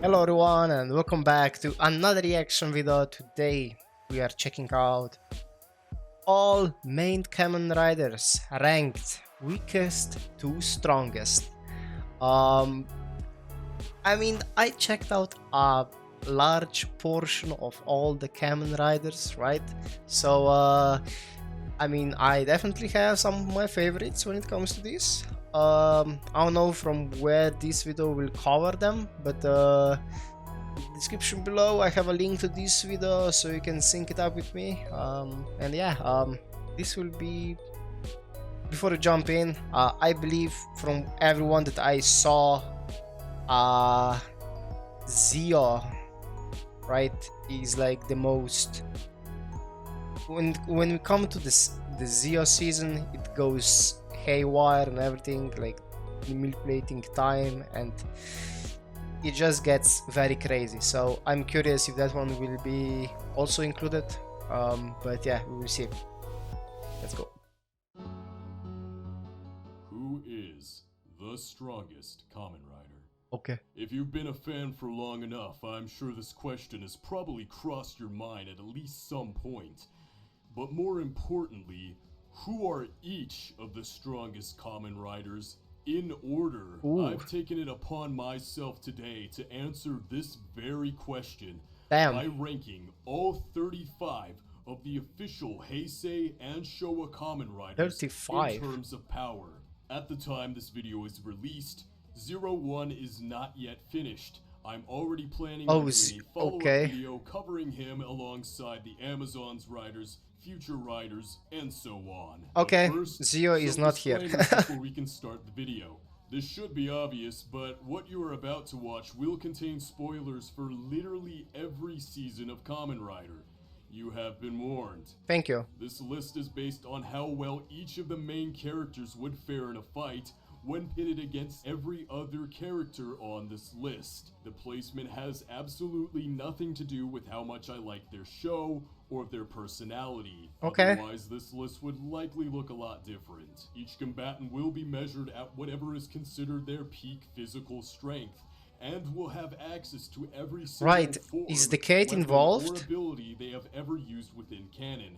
Hello everyone and welcome back to another reaction video. Today we are checking out all main Kamen Riders ranked weakest to strongest. Um, I checked out a large portion of all the Kamen Riders, right? So I definitely have some of my favorites when it comes to this. I don't know from where this video will cover them, but description below I have a link to this video so you can sync it up with me. This will be before you jump in. I believe from everyone that I saw, Zio, right, is like the most. When we come to the Zio season, it goes haywire and everything, like manipulating time, and it just gets very crazy. So I'm curious if that one will be also included. But yeah, we will see. Let's go. Who is the strongest Kamen Rider? Okay. If you've been a fan for long enough, I'm sure this question has probably crossed your mind at least some point. But more importantly, who are each of the strongest Kamen Riders in order? Ooh. I've taken it upon myself today to answer this very question Damn. by ranking all 35 of the official Heisei and Showa Kamen Riders 35 in terms of power. At the time this video is released, 01 is not yet finished. I'm already planning on doing a follow-up video covering him alongside the Amazon's riders, future riders, and so on. Okay, First, Zio is not here. before we can start the video. This should be obvious, but what you are about to watch will contain spoilers for literally every season of Kamen Rider. You have been warned. Thank you. This list is based on how well each of the main characters would fare in a fight when pitted against every other character on this list. The placement has absolutely nothing to do with how much I like their show or their personality. Okay. Otherwise, this list would likely look a lot different. Each combatant will be measured at whatever is considered their peak physical strength, and will have access to every single form, Is the Kate weapon, involved? or ability they have ever used within canon.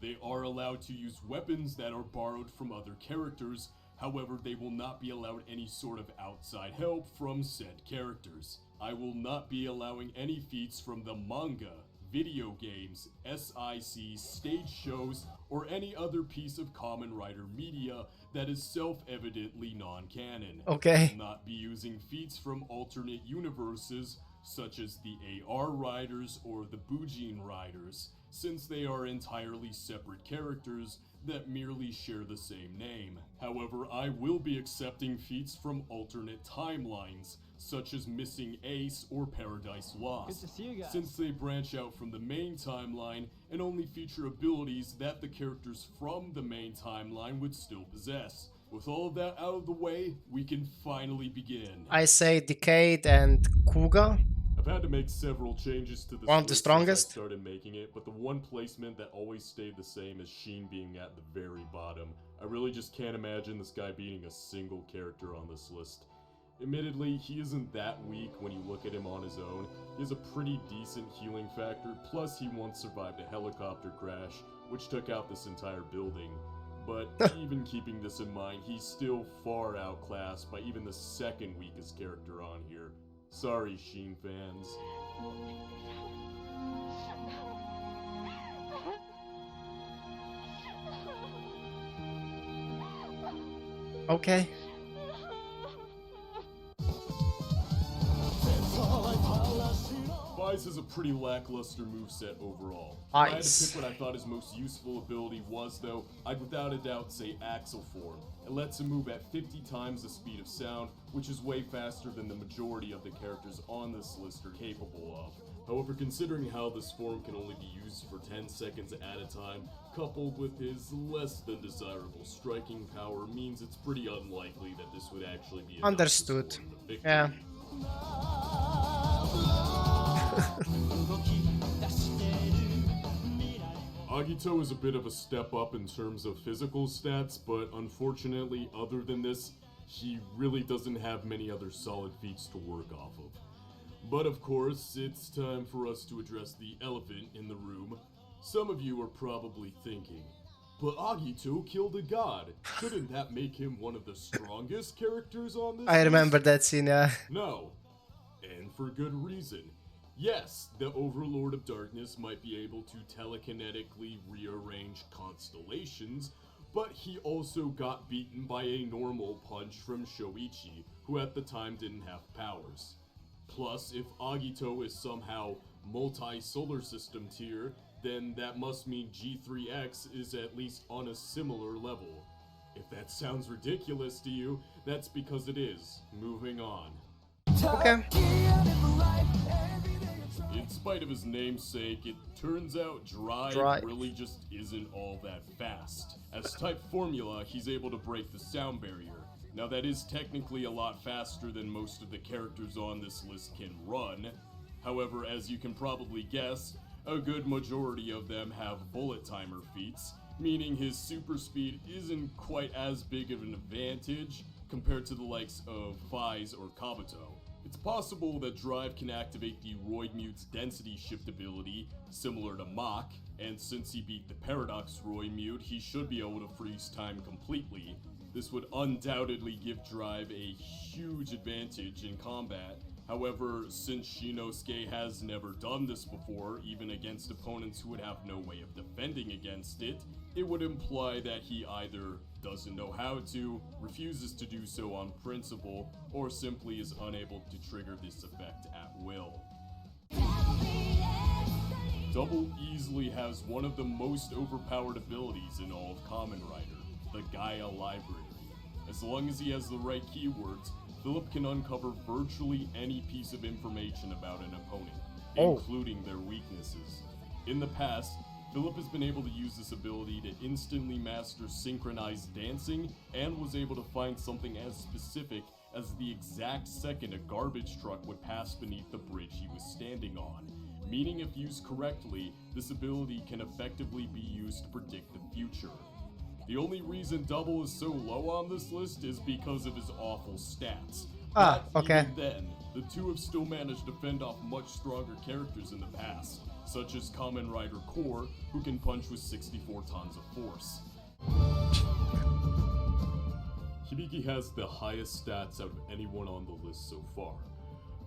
They are allowed to use weapons that are borrowed from other characters. However, they will not be allowed any sort of outside help from said characters. I will not be allowing any feats from the manga, video games, SIC, stage shows, or any other piece of Kamen Rider media that is self-evidently non-canon. Okay. I will not be using feats from alternate universes, such as the AR Riders or the Bujin Riders, since they are entirely separate characters that merely share the same name. However, I will be accepting feats from alternate timelines, such as Missing Ace or Paradise Lost, since they branch out from the main timeline and only feature abilities that the characters from the main timeline would still possess. With all of that out of the way, we can finally begin. I say Decade and Kuga. I've had to make several changes to this One of the list strongest. since I started making it, but the one placement that always stayed the same is Sheen being at the very bottom. I really just can't imagine this guy beating a single character on this list. Admittedly, he isn't that weak when you look at him on his own. He has a pretty decent healing factor, plus he once survived a helicopter crash, which took out this entire building. But even keeping this in mind, he's still far outclassed by even the second weakest character on here. Sorry, Sheen fans. Okay. Vice is a pretty lackluster moveset overall. If I had to Ice. pick what I thought his most useful ability was, though, I'd without a doubt say Axle Form. It lets him move at 50 times the speed of sound, which is way faster than the majority of the characters on this list are capable of. However, considering how this form can only be used for 10 seconds at a time, coupled with his less than desirable striking power, means it's pretty unlikely that this would actually be enough to Understood. score him a victory. Yeah. Agito is a bit of a step up in terms of physical stats, but unfortunately, other than this, he really doesn't have many other solid feats to work off of. But of course, it's time for us to address the elephant in the room. Some of you are probably thinking, but Agito killed a god. Shouldn't that make him one of the strongest characters on this I remember list? that scene, yeah. No. And for good reason. Yes, the Overlord of Darkness might be able to telekinetically rearrange constellations, but he also got beaten by a normal punch from Shoichi, who at the time didn't have powers. Plus, if Agito is somehow multi-solar system tier, then that must mean G3X is at least on a similar level. If that sounds ridiculous to you, that's because it is. Moving on. Okay. In spite of his namesake, it turns out Drive really just isn't all that fast. As type formula, he's able to break the sound barrier. Now that is technically a lot faster than most of the characters on this list can run. However, as you can probably guess, a good majority of them have bullet timer feats, meaning his super speed isn't quite as big of an advantage compared to the likes of Faiz or Kabuto. It's possible that Drive can activate the Roid Mute's density shift ability, similar to Mach, and since he beat the Paradox Roid Mute, he should be able to freeze time completely. This would undoubtedly give Drive a huge advantage in combat. However, since Shinosuke has never done this before, even against opponents who would have no way of defending against it, it would imply that he either doesn't know how to, refuses to do so on principle, or simply is unable to trigger this effect at will. Double easily has one of the most overpowered abilities in all of Kamen Rider, the Gaia Library. As long as he has the right keywords, Philip can uncover virtually any piece of information about an opponent, including their weaknesses. In the past, Philip has been able to use this ability to instantly master synchronized dancing and was able to find something as specific as the exact second a garbage truck would pass beneath the bridge he was standing on, meaning if used correctly, this ability can effectively be used to predict the future. The only reason Double is so low on this list is because of his awful stats. Okay. Even then, the two have still managed to fend off much stronger characters in the past, such as Kamen Rider Core, who can punch with 64 tons of force. Hibiki has the highest stats out of anyone on the list so far.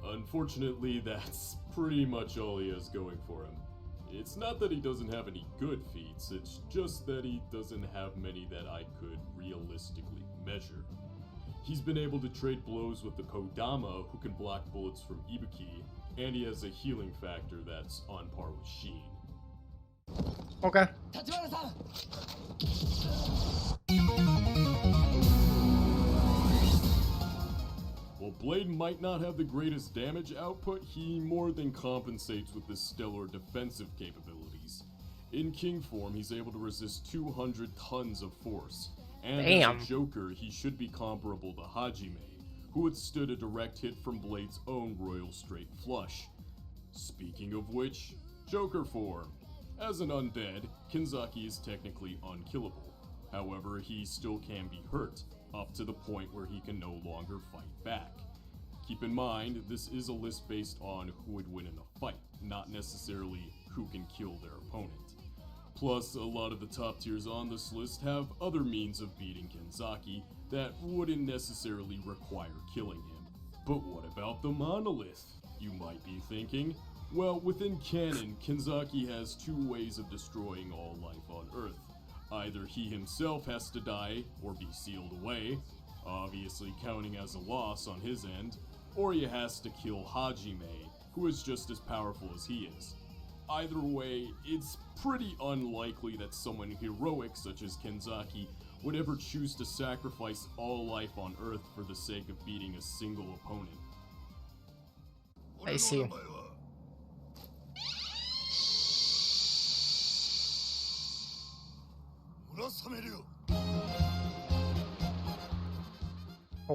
Unfortunately, that's pretty much all he has going for him. It's not that he doesn't have any good feats, it's just that he doesn't have many that I could realistically measure. He's been able to trade blows with the Kodama, who can block bullets from Ibuki, and he has a healing factor that's on par with Sheen. Okay. While Blade might not have the greatest damage output, he more than compensates with his stellar defensive capabilities. In King form, he's able to resist 200 tons of force, and as a Joker, he should be comparable to Hajime, who withstood a direct hit from Blade's own Royal Straight Flush. Speaking of which, Joker form. As an undead, Kinzaki is technically unkillable. However, he still can be hurt, up to the point where he can no longer fight back. Keep in mind, this is a list based on who would win in a fight, not necessarily who can kill their opponent. Plus, a lot of the top tiers on this list have other means of beating Kinzaki that wouldn't necessarily require killing him. But what about the monolith, you might be thinking? Well, within canon, Kinzaki has two ways of destroying all life on Earth. Either he himself has to die or be sealed away, obviously counting as a loss on his end, or he has to kill Hajime, who is just as powerful as he is. Either way, it's pretty unlikely that someone heroic such as Kinzaki would ever choose to sacrifice all life on Earth for the sake of beating a single opponent. I see.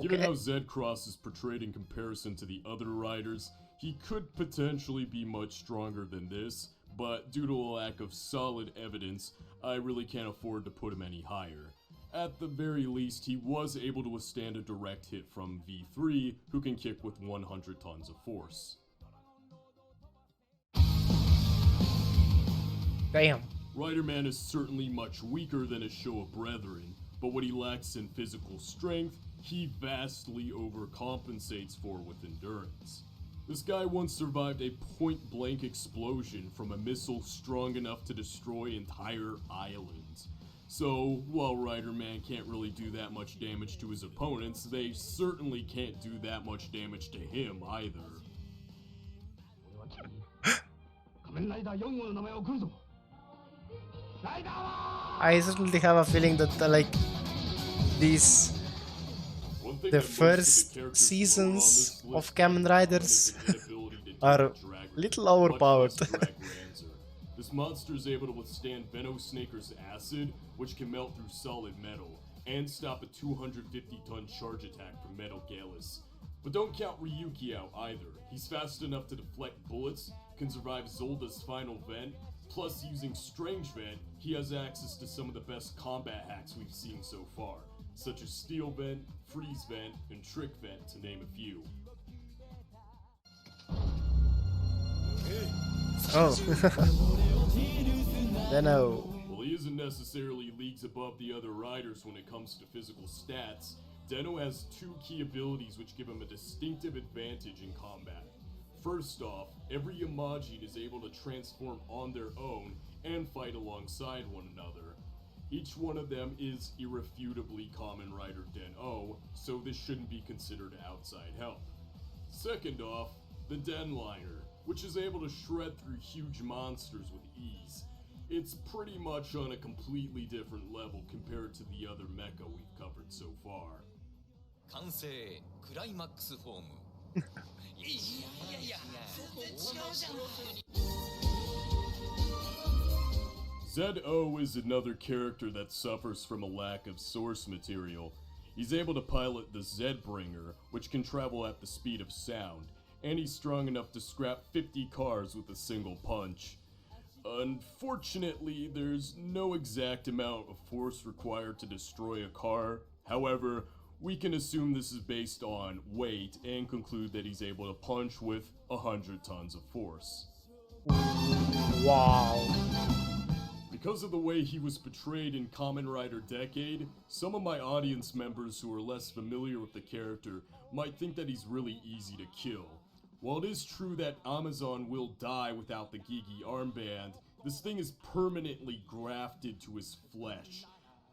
Given how Zed Cross is portrayed in comparison to the other riders, he could potentially be much stronger than this, but due to a lack of solid evidence, I really can't afford to put him any higher. At the very least, he was able to withstand a direct hit from V3, who can kick with 100 tons of force. Damn. Riderman is certainly much weaker than his Showa brethren, but what he lacks in physical strength, he vastly overcompensates for with endurance. This guy once survived a point-blank explosion from a missile strong enough to destroy entire islands. So, while Riderman can't really do that much damage to his opponents, they certainly can't do that much damage to him either. I certainly have a feeling that these the first seasons of Kamen Riders are a little overpowered. This monster is able to withstand Venosnaker's acid, which can melt through solid metal, and stop a 250-ton charge attack from Metal Gallus. But don't count Ryuki out either. He's fast enough to deflect bullets, can survive Zolda's final vent, plus using Strange Vent, he has access to some of the best combat hacks we've seen so far, such as Steel Vent, Freeze Vent, and Trick Vent, to name a few. Oh. Deno. While he isn't necessarily leagues above the other riders when it comes to physical stats, Deno has two key abilities which give him a distinctive advantage in combat. First off, every Imagine is able to transform on their own and fight alongside one another. Each one of them is irrefutably Kamen Rider Den-O, so this shouldn't be considered outside help. Second off, the Denliner, which is able to shred through huge monsters with ease. It's pretty much on a completely different level compared to the other mecha we've covered so far. Z-O is another character that suffers from a lack of source material. He's able to pilot the Z-Bringer, which can travel at the speed of sound, and he's strong enough to scrap 50 cars with a single punch. Unfortunately, there's no exact amount of force required to destroy a car. However, we can assume this is based on weight and conclude that he's able to punch with 100 tons of force. Wow. Because of the way he was portrayed in Kamen Rider Decade, some of my audience members who are less familiar with the character might think that he's really easy to kill. While it is true that Amazon will die without the Gigi armband, this thing is permanently grafted to his flesh.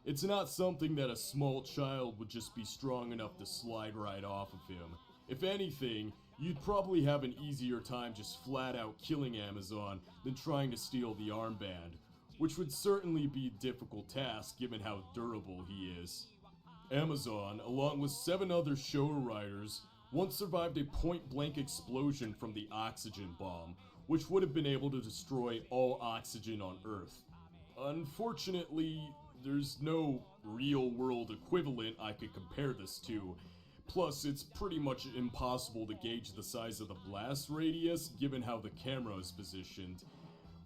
It's not something that a small child would just be strong enough to slide right off of him. If anything, you'd probably have an easier time just flat out killing Amazon than trying to steal the armband, which would certainly be a difficult task given how durable he is. Amazon, along with 7 other Showa riders, once survived a point-blank explosion from the oxygen bomb, which would have been able to destroy all oxygen on Earth. Unfortunately, there's no real-world equivalent I could compare this to. Plus, it's pretty much impossible to gauge the size of the blast radius given how the camera is positioned.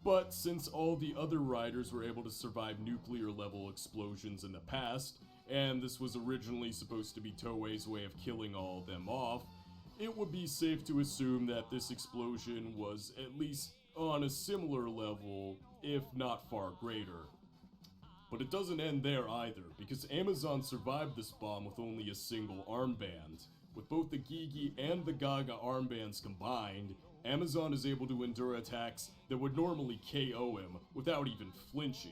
But since all the other riders were able to survive nuclear-level explosions in the past, and this was originally supposed to be Toei's way of killing all of them off, it would be safe to assume that this explosion was at least on a similar level, if not far greater. But it doesn't end there either, because Amazon survived this bomb with only a single armband. With both the Gigi and the Gaga armbands combined, Amazon is able to endure attacks that would normally KO him without even flinching.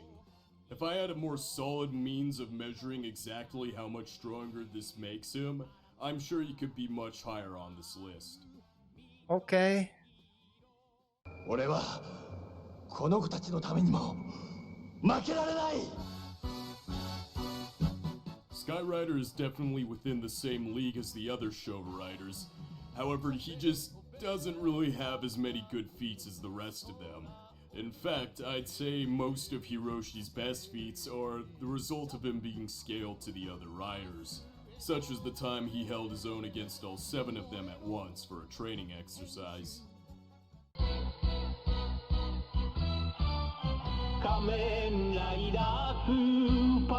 If I had a more solid means of measuring exactly how much stronger this makes him, I'm sure he could be much higher on this list. Okay. Skyrider is definitely within the same league as the other Showa riders. However, he just doesn't really have as many good feats as the rest of them. In fact, I'd say most of Hiroshi's best feats are the result of him being scaled to the other riders, such as the time he held his own against all 7 of them at once for a training exercise. Kamen Rider Super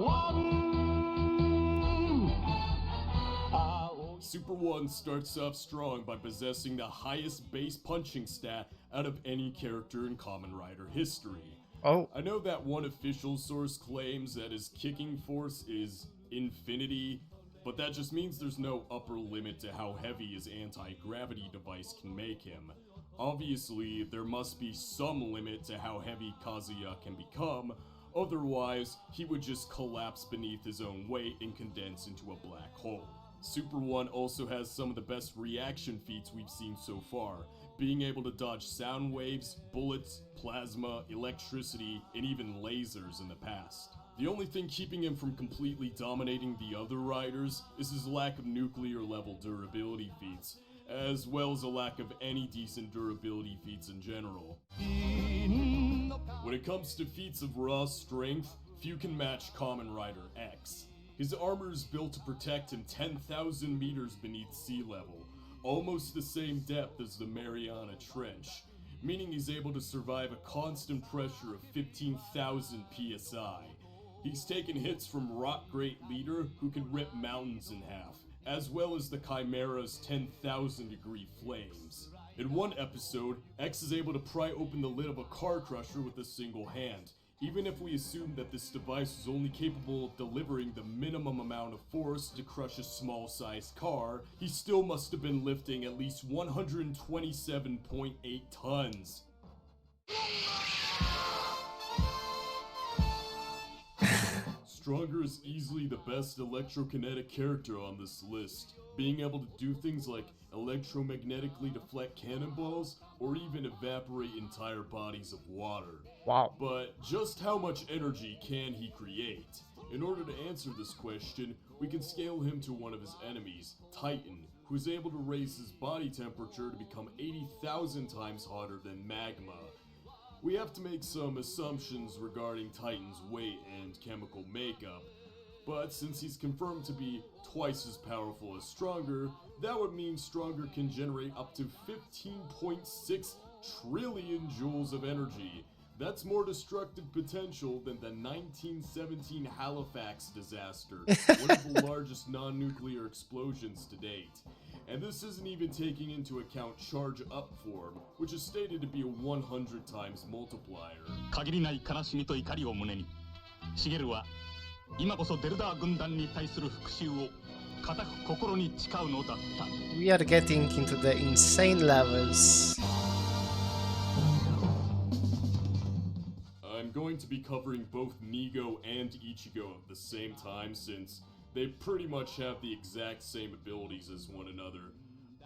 1! Super 1 starts off strong by possessing the highest base punching stat out of any character in Kamen Rider history. Oh, I know that one official source claims that his kicking force is infinity, but that just means there's no upper limit to how heavy his anti-gravity device can make him. Obviously, there must be some limit to how heavy Kazuya can become, otherwise he would just collapse beneath his own weight and condense into a black hole. Super 1 also has some of the best reaction feats we've seen so far, being able to dodge sound waves, bullets, plasma, electricity, and even lasers in the past. The only thing keeping him from completely dominating the other riders is his lack of nuclear level durability feats, as well as a lack of any decent durability feats in general. When it comes to feats of raw strength, few can match Kamen Rider X. His armor is built to protect him 10,000 meters beneath sea level, almost the same depth as the Mariana Trench, meaning he's able to survive a constant pressure of 15,000 psi. He's taken hits from Rock Great Leader, who can rip mountains in half, as well as the Chimera's 10,000 degree flames. In one episode, X is able to pry open the lid of a car crusher with a single hand. Even if we assume that this device is only capable of delivering the minimum amount of force to crush a small-sized car, he still must have been lifting at least 127.8 tons. Stronger is easily the best electrokinetic character on this list, being able to do things like electromagnetically deflect cannonballs or even evaporate entire bodies of water. wow. But just how much energy can he create? In order to answer this question, we can scale him to one of his enemies, Titan, who is able to raise his body temperature to become 80,000 times hotter than magma. We have to make some assumptions regarding Titan's weight and chemical makeup, but since he's confirmed to be twice as powerful as Stronger, that would mean Stronger can generate up to 15.6 trillion joules of energy. That's more destructive potential than the 1917 Halifax disaster, one of the largest non-nuclear explosions to date. And this isn't even taking into account charge up form, which is stated to be a 100 times multiplier. 限りない悲しみと怒りを胸に、シゲルは今こそデルダー軍団に対する復讐を固く心に誓うのだった。 We are getting into the insane levels. I'm going to be covering both Nigo and Ichigo at the same time since they pretty much have the exact same abilities as one another.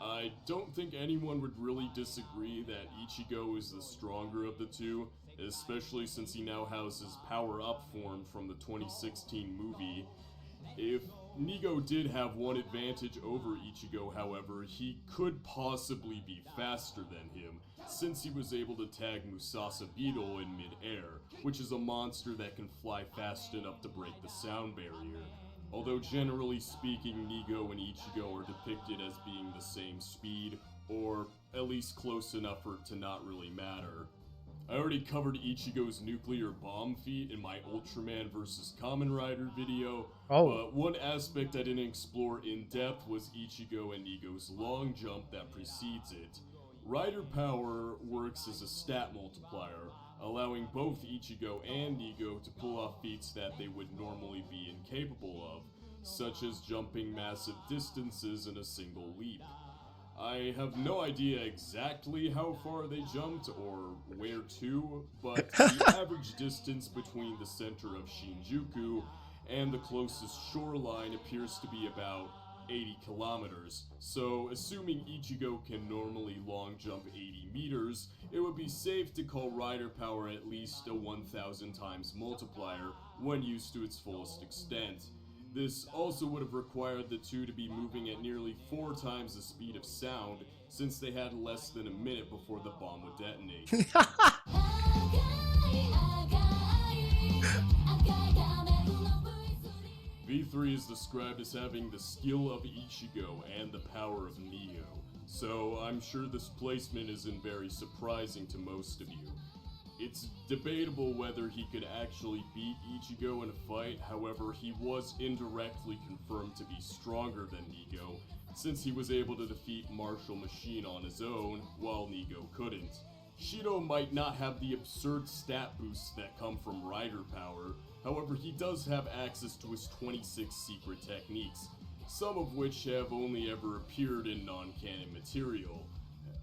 I don't think anyone would really disagree that Ichigo is the stronger of the two, especially since he now has his power-up form from the 2016 movie. If Nigo did have one advantage over Ichigo, however, he could possibly be faster than him, since he was able to tag Musasa Beetle in mid-air, which is a monster that can fly fast enough to break the sound barrier. Although generally speaking, Nigo and Ichigo are depicted as being the same speed, or at least close enough for it to not really matter. I already covered Ichigo's nuclear bomb feat in my Ultraman vs. Kamen Rider video, but one aspect I didn't explore in depth was Ichigo and Nigo's long jump that precedes it. Rider power works as a stat multiplier, allowing both Ichigo and Nigo to pull off feats that they would normally be incapable of, such as jumping massive distances in a single leap. I have no idea exactly how far they jumped or where to, but the average distance between the center of Shinjuku and the closest shoreline appears to be about 80 kilometers, so assuming Ichigo can normally long jump 80 meters, it would be safe to call rider power at least a 1000 times multiplier when used to its fullest extent. This also would have required the two to be moving at nearly 4 times the speed of sound, since they had less than a minute before the bomb would detonate. V3 is described as having the skill of Ichigo and the power of Neo, so I'm sure this placement isn't very surprising to most of you. It's debatable whether he could actually beat Ichigo in a fight, however he was indirectly confirmed to be stronger than Nigo, since he was able to defeat Martial Machine on his own, while Nigo couldn't. Shido might not have the absurd stat boosts that come from rider power, however he does have access to his 26 secret techniques, some of which have only ever appeared in non-canon material,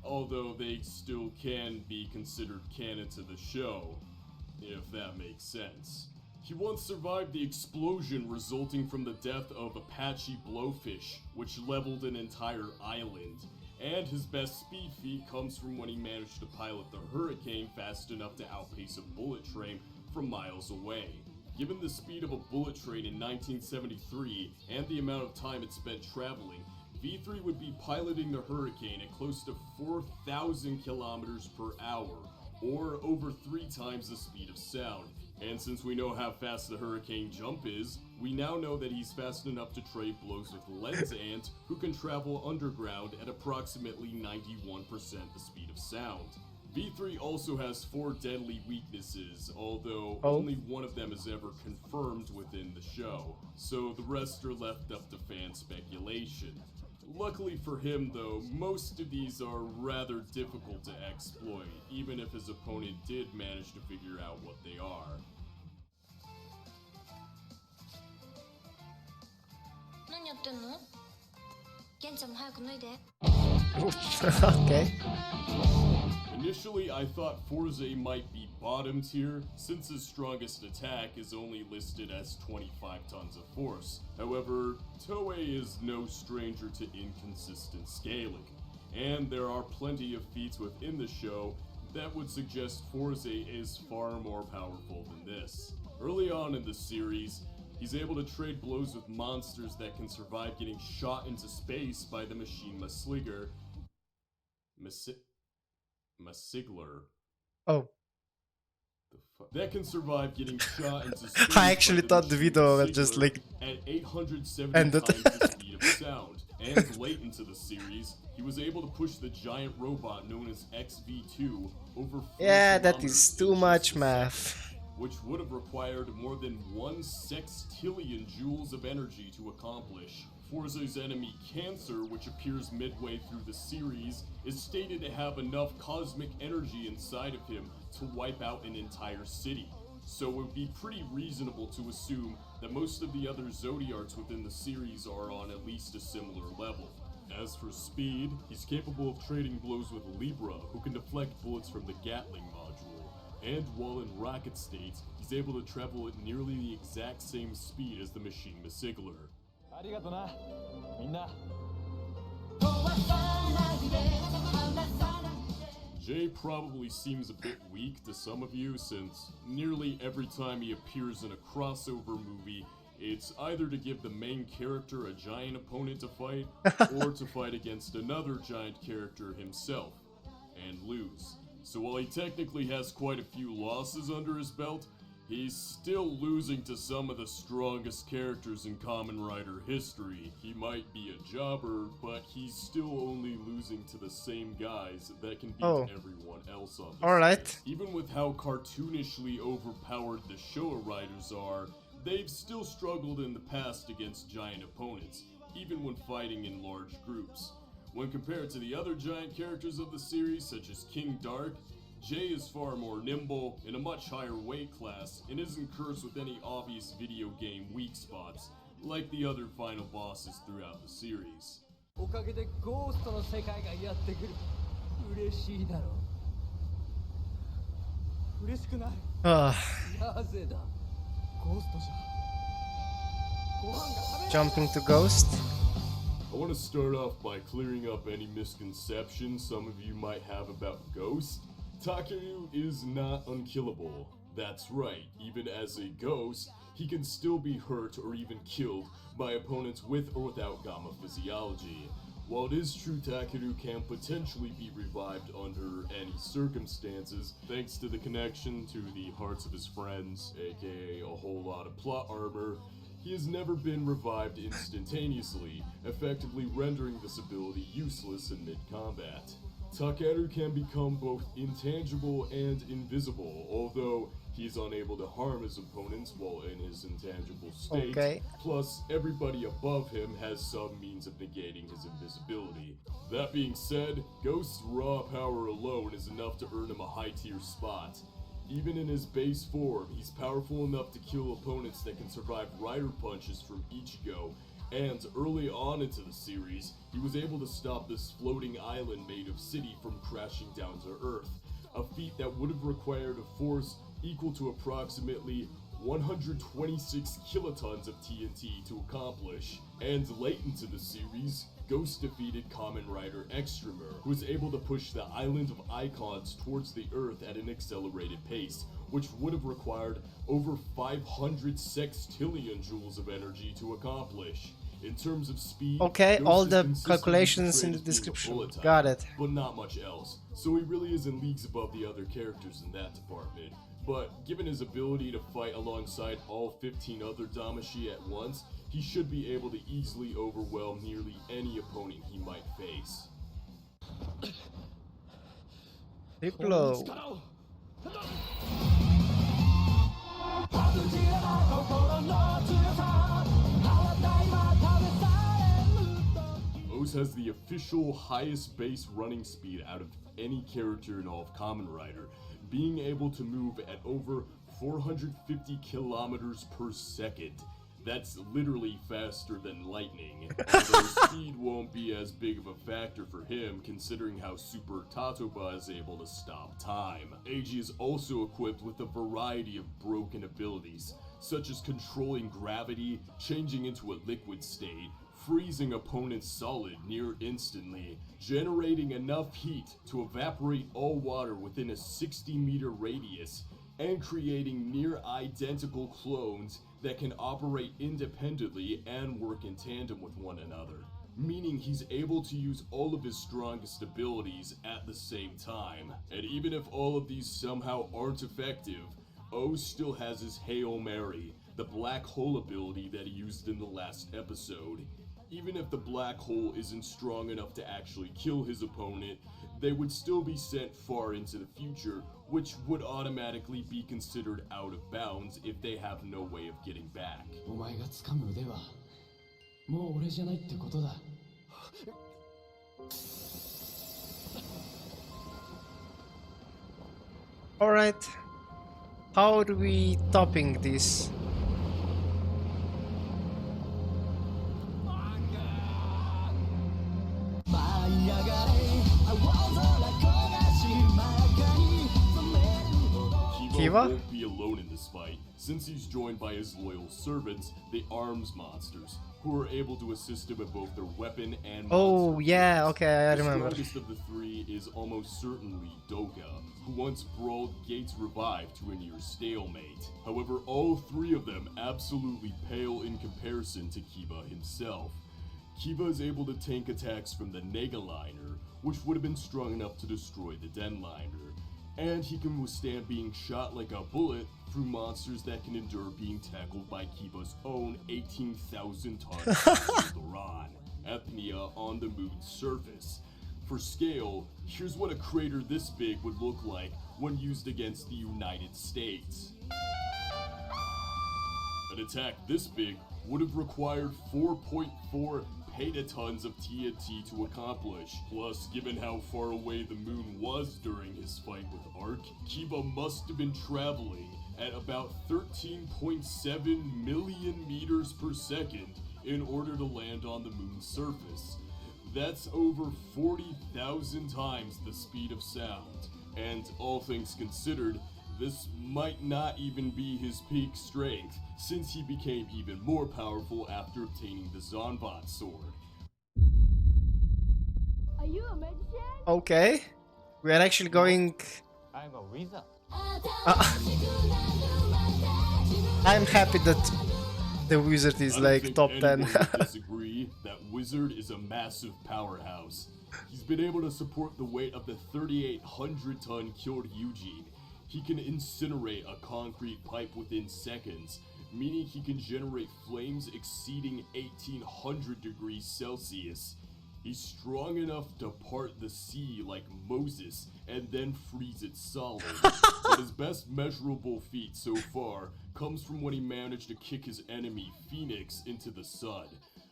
although they still can be considered canon to the show, if that makes sense. He once survived the explosion resulting from the death of Apache Blowfish, which leveled an entire island, and his best speed feat comes from when he managed to pilot the Hurricane fast enough to outpace a bullet train from miles away. Given the speed of a bullet train in 1973 and the amount of time it spent traveling, V3 would be piloting the Hurricane at close to 4,000 kilometers per hour, or over 3 times the speed of sound. And since we know how fast the Hurricane jump is, we now know that he's fast enough to trade blows with Lens Ant, who can travel underground at approximately 91% the speed of sound. V3 also has 4 deadly weaknesses, although only one of them is ever confirmed within the show, so the rest are left up to fan speculation. Luckily for him though, most of these are rather difficult to exploit, even if his opponent did manage to figure out what they are. 何やってんの？ゲンちゃんも早く脱いで。Okay. Initially, I thought Heisei might be bottom tier, since his strongest attack is only listed as 25 tons of force. However, Toei is no stranger to inconsistent scaling, and there are plenty of feats within the show that would suggest Heisei is far more powerful than this. Early on in the series, he's able to trade blows with monsters that can survive getting shot into space by the machine Masigler. Oh. That can survive getting shot into space. I actually by thought the machine video was Masigler just like at 870 ended. times the speed of sound. And late into the series, he was able to push the giant robot known as XV2 over 4 Yeah, that kilometers is too in much just a math. second, which would have required more than 1 sextillion joules of energy to accomplish. Heisei's enemy Cancer, which appears midway through the series, is stated to have enough cosmic energy inside of him to wipe out an entire city. So it would be pretty reasonable to assume that most of the other Zodiarts within the series are on at least a similar level. As for speed, he's capable of trading blows with Libra, who can deflect bullets from the Gatling module. And while in rocket state, he's able to travel at nearly the exact same speed as the machine Masigler. ありがとなみんな Jay probably seems a bit weak to some of you, since nearly every time he appears in a crossover movie, it's either to give the main character a giant opponent to fight, or to fight against another giant character himself, and lose. So while he technically has quite a few losses under his belt, he's still losing to some of the strongest characters in Kamen Rider history. He might be a jobber, but he's still only losing to the same guys that can beat everyone else on the Alright. stage. Even with how cartoonishly overpowered the Showa Riders are, they've still struggled in the past against giant opponents, even when fighting in large groups. When compared to the other giant characters of the series, such as King Dark, Jay is far more nimble, in a much higher weight class, and isn't cursed with any obvious video game weak spots, like the other final bosses throughout the series. おかげでゴーストの世界がやってくる嬉しいだろう嬉しくない Ah, なぜだゴーストじゃご飯が食べ jumping to Ghost. I want to start off by clearing up any misconceptions some of you might have about Ghost. Takeru is not unkillable. That's right, even as a ghost, he can still be hurt or even killed by opponents with or without Gamma physiology. While it is true Takeru can potentially be revived under any circumstances, thanks to the connection to the hearts of his friends, aka a whole lot of plot armor, he has never been revived instantaneously, effectively rendering this ability useless in mid-combat. Takeru can become both intangible and invisible, although he is unable to harm his opponents while in his intangible state. Okay. Plus, everybody above him has some means of negating his invisibility. That being said, Ghost's raw power alone is enough to earn him a high tier spot. Even in his base form, he's powerful enough to kill opponents that can survive rider punches from Ichigo, and early on into the series, he was able to stop this floating island made of city from crashing down to Earth, a feat that would have required a force equal to approximately 126 kilotons of TNT to accomplish. And late into the series, Ghost defeated Kamen Rider Extremer, who was able to push the island of icons towards the Earth at an accelerated pace, which would have required over 500 sextillion joules of energy to accomplish. In terms of speed, Okay, Ghost all is the consistently calculations in portrayed the as being a description. bullet type, Got it. but not much else, so he really is in leagues above the other characters in that department. But given his ability to fight alongside all 15 other Damashi at once, he should be able to easily overwhelm nearly any opponent he might face. Diplo. O's has the official highest base running speed out of any character in all of Kamen Rider, being able to move at over 450 kilometers per second. That's literally faster than lightning, although speed won't be as big of a factor for him considering how Super Tatoba is able to stop time. Eiji is also equipped with a variety of broken abilities, such as controlling gravity, changing into a liquid state, freezing opponents solid near instantly, generating enough heat to evaporate all water within a 60-meter radius, and creating near identical clones that can operate independently and work in tandem with one another, meaning he's able to use all of his strongest abilities at the same time. And even if all of these somehow aren't effective, O still has his Hail Mary, the black hole ability that he used in the last episode. Even if the black hole isn't strong enough to actually kill his opponent, they would still be sent far into the future, which would automatically be considered out of bounds if they have no way of getting back. お前が掴む腕はもう俺じゃないってことだ。Alright. How are we topping this? Kiva? Won't be alone in this fight, since he's joined by his loyal servants, the Arms Monsters, who are able to assist him in both their weapon and Oh, monster yeah, fields. okay, I The remember. strongest of the three is almost certainly Doga, who once brawled Gates Revive to a near stalemate. However, all three of them absolutely pale in comparison to Kiba himself. Kiba is able to tank attacks from the Negaliner, which would have been strong enough to destroy the Denliner, and he can withstand being shot like a bullet through monsters that can endure being tackled by Kiba's own 18,000-ton Duran, Ethnia on the moon's surface. For scale, here's what a crater this big would look like when used against the United States. An attack this big would have required 4.4 petatons of TNT to accomplish. Plus, given how far away the moon was during his fight with Ark, Kiba must have been traveling at about 13.7 million meters per second in order to land on the moon's surface. That's over 40,000 times the speed of sound, and all things considered, this might not even be his peak strength, since he became even more powerful after obtaining the Zonbot sword. Are you a magician? Okay. We are actually going... I'm a wizard. I'm happy that the wizard is I don't like think top 10. anyone would disagree that Wizard is a massive powerhouse. He's been able to support the weight of the 3,800-ton Kyoryujin. He can incinerate a concrete pipe within seconds, meaning he can generate flames exceeding 1,800 degrees Celsius. He's strong enough to part the sea like Moses and then freeze it solid. But his best measurable feat so far comes from when he managed to kick his enemy Phoenix into the sun.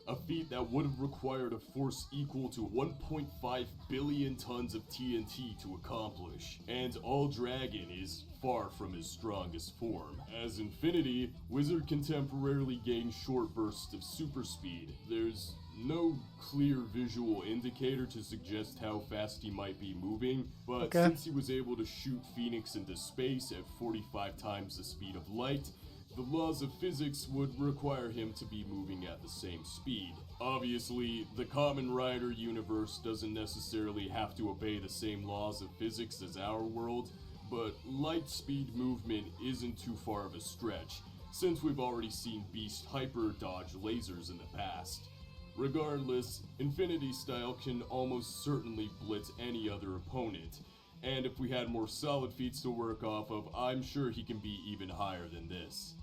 a feat that would have required a force equal to 1.5 billion tons of TNT to accomplish, and All Dragon is far from his strongest form. As Infinity, Wizard can temporarily gain short bursts of super speed. There's no clear visual indicator to suggest how fast he might be moving, but since he was able to shoot Phoenix into space at 45 times the speed of light, the laws of physics would require him to be moving at the same speed. Obviously, the Kamen Rider universe doesn't necessarily have to obey the same laws of physics as our world, but light speed movement isn't too far of a stretch, since we've already seen Beast hyper dodge lasers in the past. Regardless, Infinity Style can almost certainly blitz any other opponent, and if we had more solid feats to work off of, I'm sure he can be even higher than this.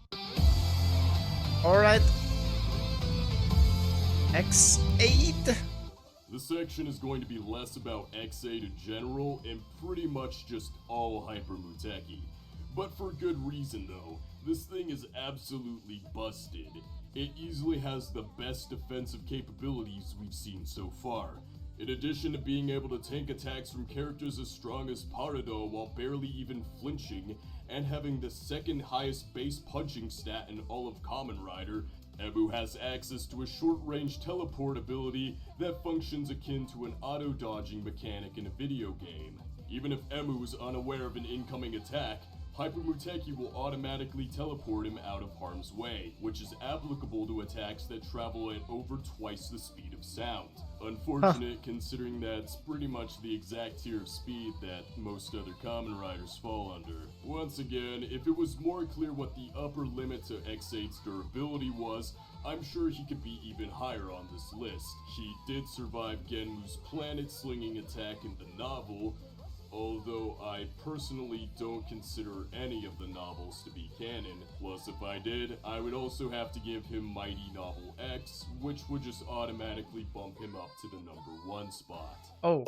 Alright. X8. This section is going to be less about X8 in general and pretty much just all Hyper Muteki. But for good reason though, this thing is absolutely busted. It easily has the best defensive capabilities we've seen so far. In addition to being able to tank attacks from characters as strong as Parado while barely even flinching, and having the second highest base punching stat in all of Kamen Rider, Emu has access to a short-range teleport ability that functions akin to an auto-dodging mechanic in a video game. Even if Emu is unaware of an incoming attack, Hyper Muteki will automatically teleport him out of harm's way, which is applicable to attacks that travel at over twice the speed of sound. Unfortunate considering that's pretty much the exact tier of speed that most other Kamen Riders fall under. Once again, if it was more clear what the upper limit to X8's durability was, I'm sure he could be even higher on this list. He did survive Genmu's planet-slinging attack in the novel, although I personally don't consider any of the novels to be canon. Plus, if I did, I would also have to give him Mighty Novel X, which would just automatically bump him up to the #1 spot. Oh.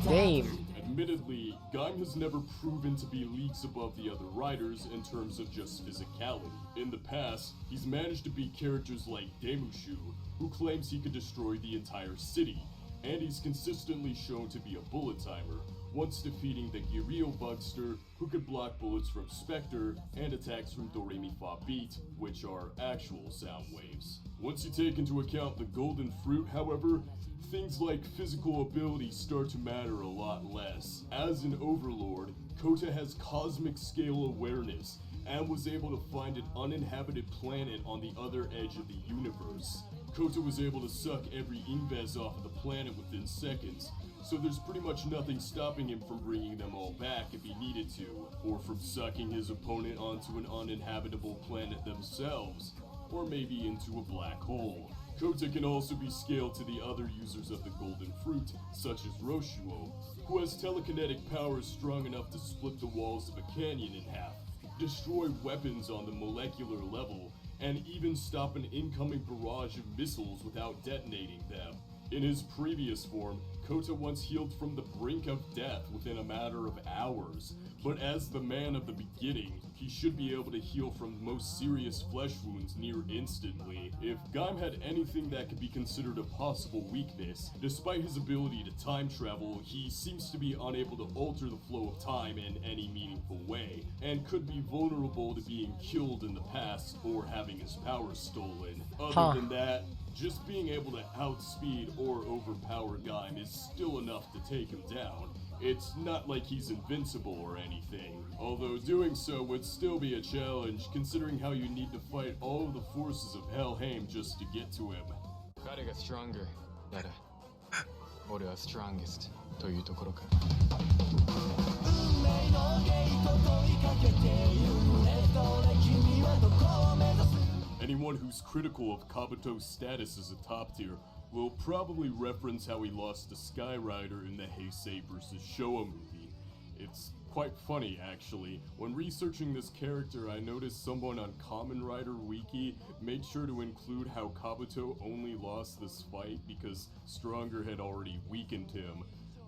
Damn. Admittedly, Gaim has never proven to be leagues above the other riders in terms of just physicality. In the past, he's managed to beat characters like Demushu, who claims he could destroy the entire city, and he's consistently shown to be a bullet timer, once defeating the Girio Bugster, who could block bullets from Spectre and attacks from Do-Re-Mi-Fa Beat, which are actual sound waves. Once you take into account the Golden Fruit, however, things like physical ability start to matter a lot less. As an Overlord, Kota has cosmic scale awareness, and was able to find an uninhabited planet on the other edge of the universe. Kota was able to suck every Inves off of the planet within seconds, so there's pretty much nothing stopping him from bringing them all back if he needed to, or from sucking his opponent onto an uninhabitable planet themselves, or maybe into a black hole. Kota can also be scaled to the other users of the Golden Fruit, such as Roshuo, who has telekinetic powers strong enough to split the walls of a canyon in half, destroy weapons on the molecular level, and even stop an incoming barrage of missiles without detonating them. In his previous form, Kota once healed from the brink of death within a matter of hours, but as the man of the beginning, he should be able to heal from most serious flesh wounds near instantly. If Gaim had anything that could be considered a possible weakness, despite his ability to time travel, he seems to be unable to alter the flow of time in any meaningful way, and could be vulnerable to being killed in the past or having his powers stolen. Other than that, just being able to outspeed or overpower Gaim is still enough to take him down. It's not like he's invincible or anything, although doing so would still be a challenge considering how you need to fight all of the forces of Helheim just to get to him. 彼が stronger なら俺は strongest というところか Anyone who's critical of Kabuto's status as a top tier will probably reference how he lost to Sky Rider in the Heisei vs. Showa movie. It's quite funny, actually. When researching this character, I noticed someone on Kamen Rider Wiki made sure to include how Kabuto only lost this fight because Stronger had already weakened him.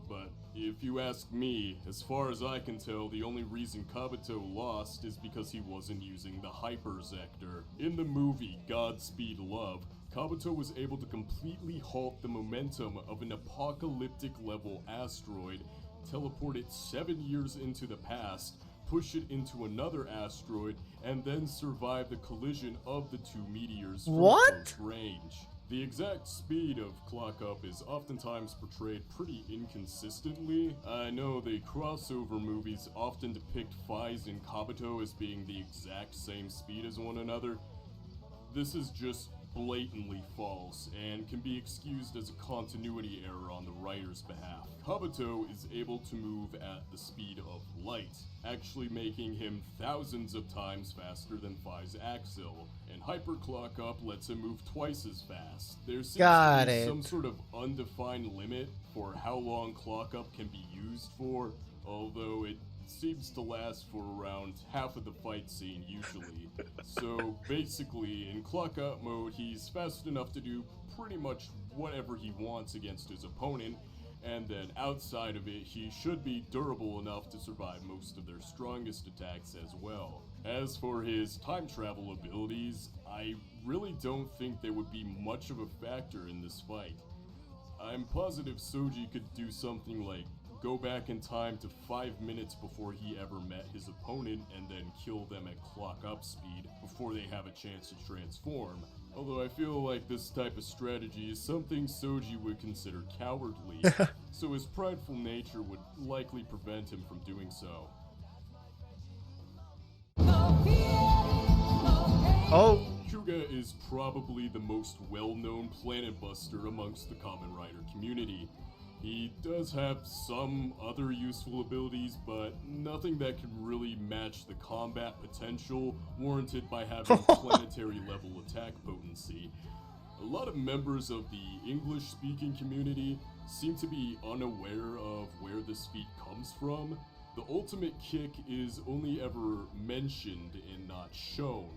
But if you ask me, as far as I can tell, the only reason Kabuto lost is because he wasn't using the Hyper Sector. In the movie Godspeed Love, Kabuto was able to completely halt the momentum of an apocalyptic level asteroid, teleport it 7 years into the past, push it into another asteroid, and then survive the collision of the two meteors from close range. The exact speed of Clock Up is oftentimes portrayed pretty inconsistently. I know the crossover movies often depict Faiz and Kabuto as being the exact same speed as one another. This is just blatantly false and can be excused as a continuity error on the writer's behalf. Kabuto is able to move at the speed of light, actually making him thousands of times faster than Fai's Axel, and Hyper Clock Up lets him move twice as fast. There seems to be some sort of undefined limit for how long Clock Up can be used for, although it seems to last for around half of the fight scene usually. So basically, in Clock Up mode, he's fast enough to do pretty much whatever he wants against his opponent, and then outside of it, he should be durable enough to survive most of their strongest attacks as well. As for his time travel abilities, I really don't think they would be much of a factor in this fight. I'm positive Soji could do something like go back in time to 5 minutes before he ever met his opponent and then kill them at Clock Up speed before they have a chance to transform. Although I feel like this type of strategy is something Soji would consider cowardly, so his prideful nature would likely prevent him from doing so. Oh. Kuga is probably the most well-known planet buster amongst the Kamen Rider community. He does have some other useful abilities, but nothing that can really match the combat potential warranted by having planetary level attack potency. A lot of members of the English-speaking community seem to be unaware of where this feat comes from. The ultimate kick is only ever mentioned and not shown,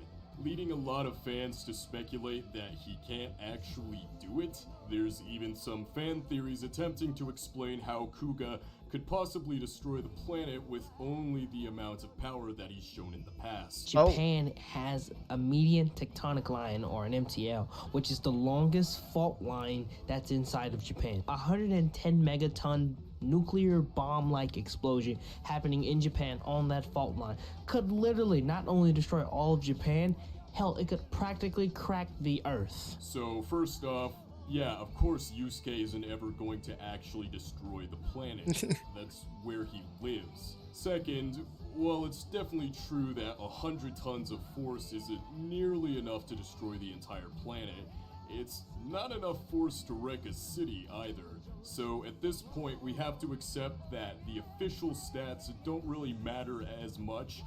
leading a lot of fans to speculate that he can't actually do it. There's even some fan theories attempting to explain how Kuga could possibly destroy the planet with only the amount of power that he's shown in the past. Japan has a median tectonic line, or an MTL, which is the longest fault line that's inside of Japan. 110 megaton nuclear bomb-like explosion happening in Japan on that fault line could literally not only destroy all of Japan, hell, it could practically crack the earth. So first off, yeah, of course Yusuke isn't ever going to actually destroy the planet. That's where he lives. Second, while it's definitely true that 100 tons of force isn't nearly enough to destroy the entire planet, it's not enough force to wreck a city either. So at this point, we have to accept that the official stats don't really matter as much,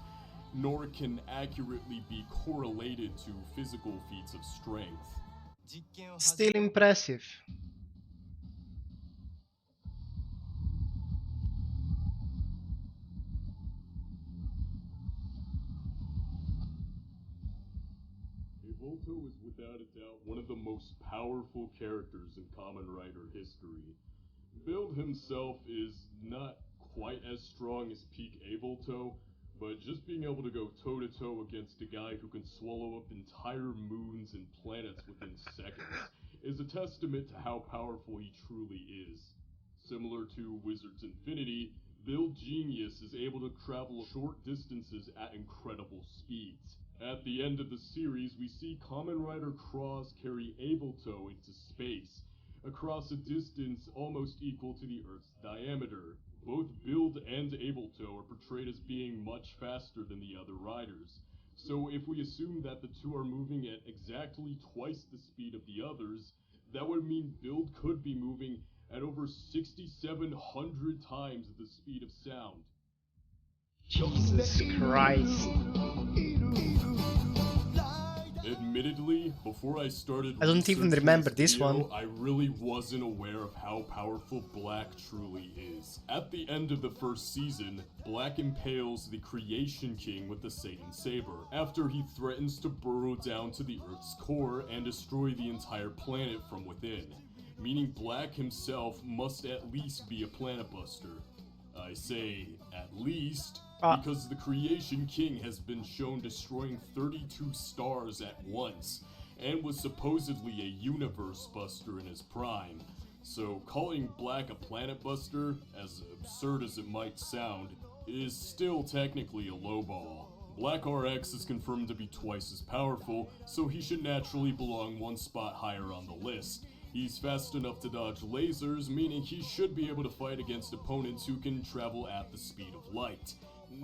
nor can accurately be correlated to physical feats of strength. Still impressive. Evolto is without a doubt one of the most powerful characters in Kamen Rider history. Build himself is not quite as strong as peak Evolto, but just being able to go toe-to-toe against a guy who can swallow up entire moons and planets within seconds is a testament to how powerful he truly is. Similar to Wizard's Infinity, Build Genius is able to travel short distances at incredible speeds. At the end of the series, we see Kamen Rider Cross carry Evolto into space, across a distance almost equal to the Earth's diameter. Both Build and Evolto are portrayed as being much faster than the other riders. So if we assume that the two are moving at exactly twice the speed of the others, that would mean Build could be moving at over 6,700 times the speed of sound. Jesus Christ. Admittedly, before I started I don't even remember this one. I really wasn't aware of how powerful Black truly is. At the end of the first season, Black impales the Creation King with the Satan Saber, after he threatens to burrow down to the Earth's core and destroy the entire planet from within. meaning Black himself must at least be a planet buster. I say at least because the Creation King has been shown destroying 32 stars at once, and was supposedly a universe buster in his prime. So calling Black a planet buster, as absurd as it might sound, is still technically a lowball. Black RX is confirmed to be twice as powerful, so he should naturally belong one spot higher on the list. He's fast enough to dodge lasers, meaning he should be able to fight against opponents who can travel at the speed of light.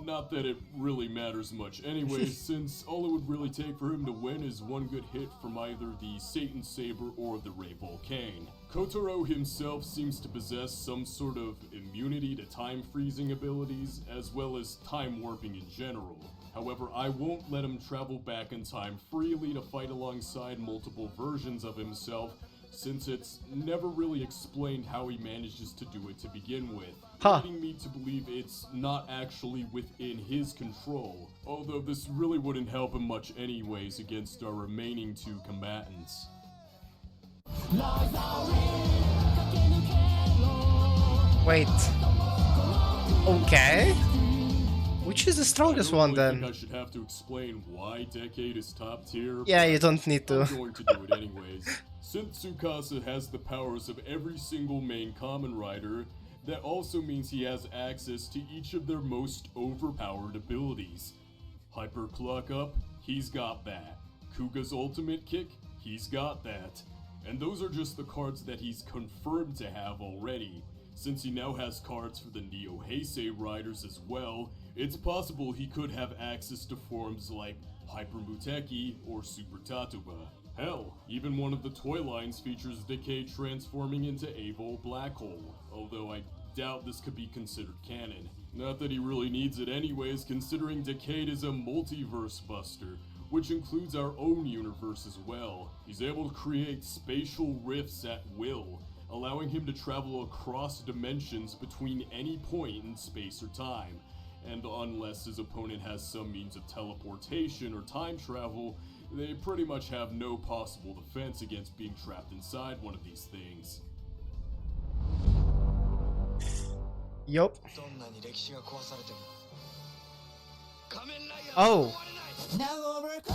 Not that it really matters much anyway, since all it would really take for him to win is one good hit from either the Satan Saber or the Ray Volcane. Kotaro himself seems to possess some sort of immunity to time freezing abilities, as well as time warping in general. However, I won't let him travel back in time freely to fight alongside multiple versions of himself, since it's never really explained how he manages to do it to begin with, leading me to believe it's not actually within his control, although this really wouldn't help him much anyways against our remaining two combatants. Wait. Okay. Which is the strongest one I then? think I should have to explain why Decade is top tier. Yeah, you don't need to. I'm going to do it anyways. Since Tsukasa has the powers of every single main Kamen Rider, that also means he has access to each of their most overpowered abilities. Hyper Clock Up, he's got that. Kuga's ultimate kick, he's got that. And those are just the cards that he's confirmed to have already. Since he now has cards for the Neo Heisei Riders as well, it's possible he could have access to forms like Hyper Muteki or Super Tatuba. Hell, even one of the toy lines features Decay transforming into Evil Black Hole, although I doubt this could be considered canon. Not that he really needs it anyways, considering Decade is a multiverse buster, which includes our own universe as well. He's able to create spatial rifts at will, allowing him to travel across dimensions between any point in space or time. And unless his opponent has some means of teleportation or time travel, they pretty much have no possible defense against being trapped inside one of these things. Yup. Oh,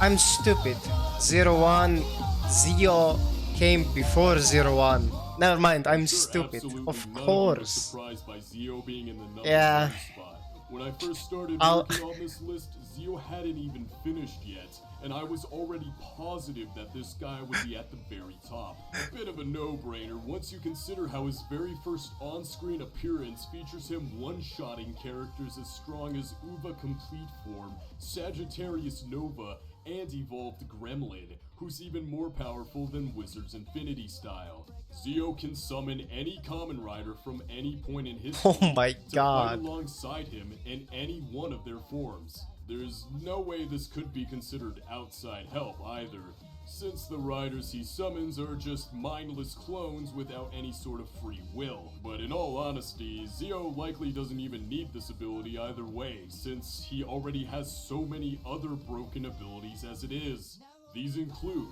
I'm stupid. 01 Zio came before 01. Never mind, I'm stupid. Of course. Surprised by Zio being in the number Yeah. one spot. When I first started working on this list, Zio hadn't even finished yet, and I was already positive that this guy would be at the very top. A bit of a no-brainer once you consider how his very first on-screen appearance features him one-shotting characters as strong as Uva Complete Form, Sagittarius Nova, and Evolved Gremlin, who's even more powerful than Wizard's Infinity style. Zio can summon any Kamen Rider from any point in history Oh my to god. fight alongside him in any one of their forms. There's no way this could be considered outside help either, since the riders he summons are just mindless clones without any sort of free will. But in all honesty, Zio likely doesn't even need this ability either way, since he already has so many other broken abilities as it is. These include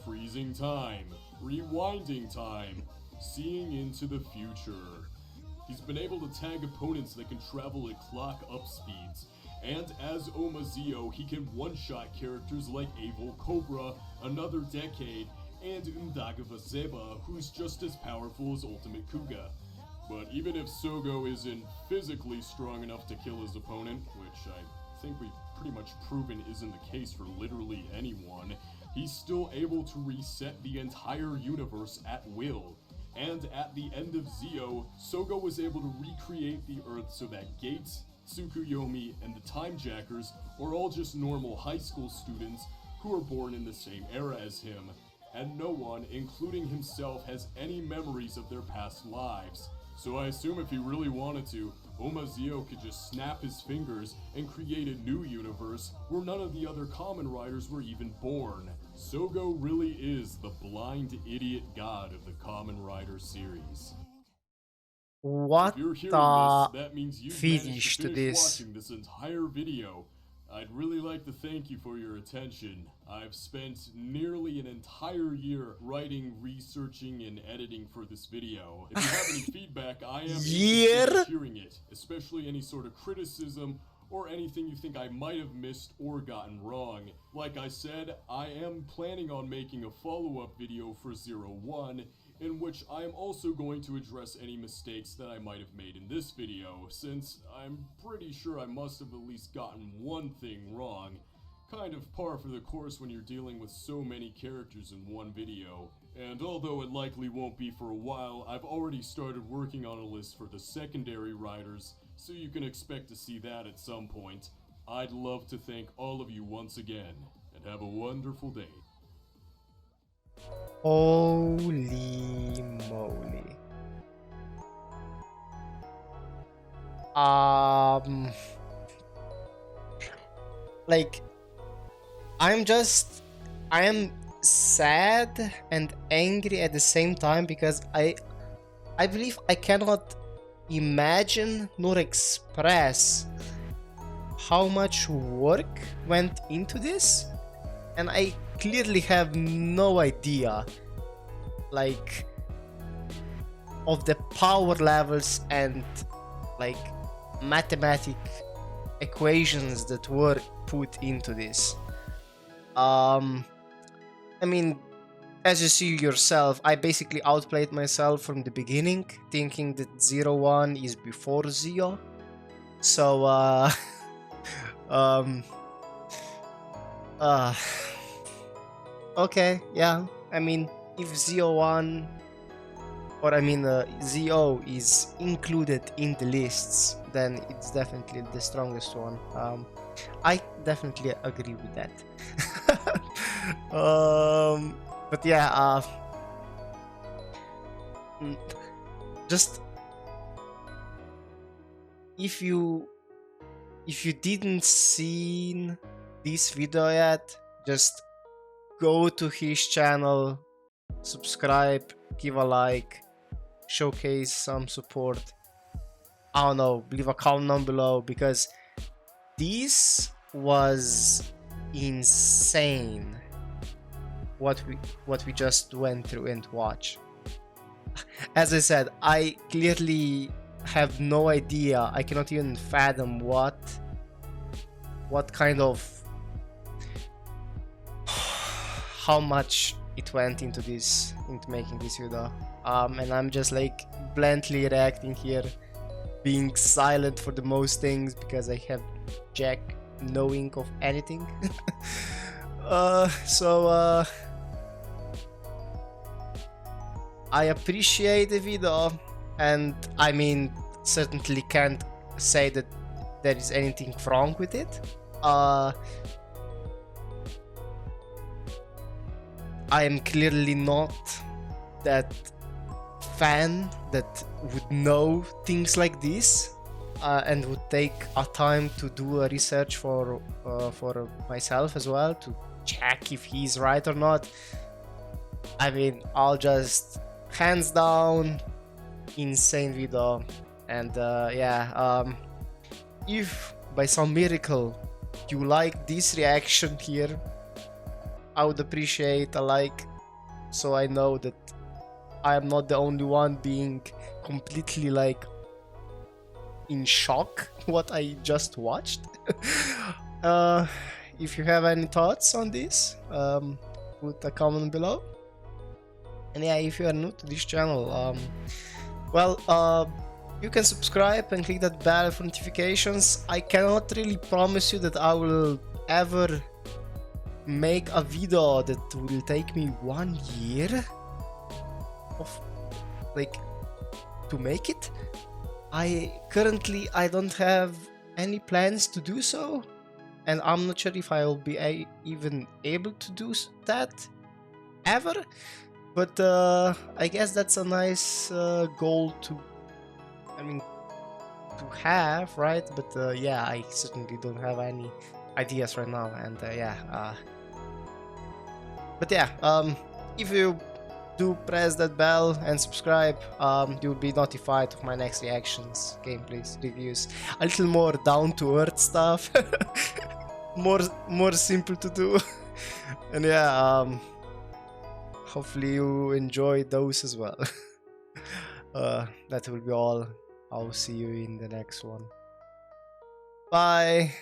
freezing time, rewinding time, seeing into the future. He's been able to tag opponents that can travel at clock up speeds, and as Oma Zio, he can one-shot characters like Evil Cobra, Another Decade, and Undagawa Zeba, who's just as powerful as Ultimate Kuga. But even if Sogo isn't physically strong enough to kill his opponent, which I think we've pretty much proven isn't the case for literally anyone, he's still able to reset the entire universe at will. And at the end of Zio, Sogo was able to recreate the Earth so that Gates, Tsukuyomi, and the Time Jackers are all just normal high school students who were born in the same era as him, and no one, including himself, has any memories of their past lives. So I assume if he really wanted to, Oma Zio could just snap his fingers and create a new universe where none of the other Kamen Riders were even born. Sogo really is the blind idiot god of the Kamen Rider series. What If you're hearing the this, that means you've finish managed to to finish this? watching this entire video. I'd really like to thank you for your attention. I've spent nearly an entire year writing, researching, and editing for this video. If you have any feedback, I am interested in hearing it, especially any sort of criticism or anything you think I might have missed or gotten wrong. Like I said, I am planning on making a follow-up video for 01, in which I am also going to address any mistakes that I might have made in this video, since I'm pretty sure I must have at least gotten one thing wrong. Kind of par for the course when you're dealing with so many characters in one video. And although it likely won't be for a while, I've already started working on a list for the secondary riders, so you can expect to see that at some point. I'd love to thank all of you once again, and have a wonderful day. Holy moly. Like, I am sad and angry at the same time, because I believe I cannot imagine nor express how much work went into this, and I clearly have no idea, like, of the power levels and like mathematic equations that were put into this. I mean, as you see yourself, I basically outplayed myself from the beginning, thinking that 01 is before Zio. So, okay, yeah, I mean, if Zio1, or I mean Zio is included in the lists, then it's definitely the strongest one. I definitely agree with that. But yeah, just if you didn't see this video yet, just go to his channel, subscribe, give a like, showcase some support. I don't know, leave a comment down below, because this was insane what we just went through and watched. As I said, I clearly have no idea. I cannot even fathom what kind of how much it went into making this video. And I'm just like bluntly reacting here, being silent for the most things, because I have jack knowing of anything. So I appreciate the video, and I mean, certainly can't say that there is anything wrong with it. I am clearly not that fan that would know things like this, and would take a time to do a research for myself as well, to check if he's right or not. I mean, I'll just hands down insane video. And yeah, if by some miracle you like this reaction here, I would appreciate a like, so I know that I am not the only one being completely like in shock what I just watched. If you have any thoughts on this, put a comment below. And yeah, if you are new to this channel, well, you can subscribe and click that bell for notifications. I cannot really promise you that I will ever make a video that will take me 1 year of like to make it. I don't have any plans to do so, and I'm not sure if I will be even able to do that ever. But I guess that's a nice goal to have, right? But yeah, I certainly don't have any ideas right now, and yeah. But yeah, if you do press that bell and subscribe, you'll be notified of my next reactions, gameplays, reviews, a little more down-to-earth stuff. more simple to do. And yeah, hopefully you enjoy those as well. That will be all. I'll see you in the next one. Bye.